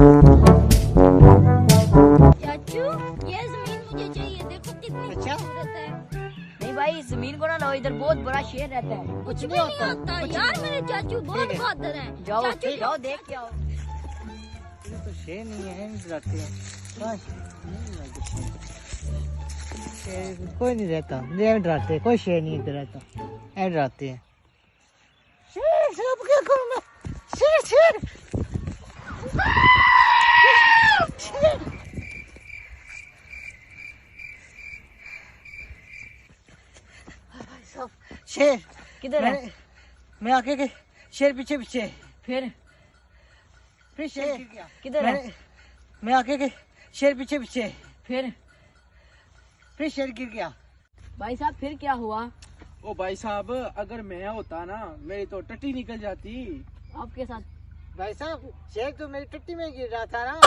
चाचू ये जमीन मुझे चाहिए, देखो कितनी अच्छा? खूबसूरत है। नहीं भाई जमीन को ना लो, इधर बहुत बड़ा शेर रहता है। कुछ भी नहीं होता यार, मेरे चाचू बहुत ठीक है। बहादुर हैं। जाओ चाचू जाओ देख के आओ। ये तो शेर नहीं है, नहीं रहते हैं। हाँ, नहीं रहते शेर। कोई नहीं रहता, नहीं डराते, कोई शेर नहीं इधर रहता, ऐ डराते हैं। शेर सब क्या करूँ मैं? शेर शेर शेर। सब शेर किधर है? मैं आके के शेर पीछे पीछे, फिर शेर गिर गया। किधर है? मैं आके के शेर पीछे पीछे, फिर शेर गिर गया। भाई साहब फिर क्या हुआ? ओ भाई साहब, अगर मैं होता ना मेरी तो टट्टी निकल जाती। आपके साथ भाई साहब शेर तो मेरी टट्टी में गिर रहा था ना।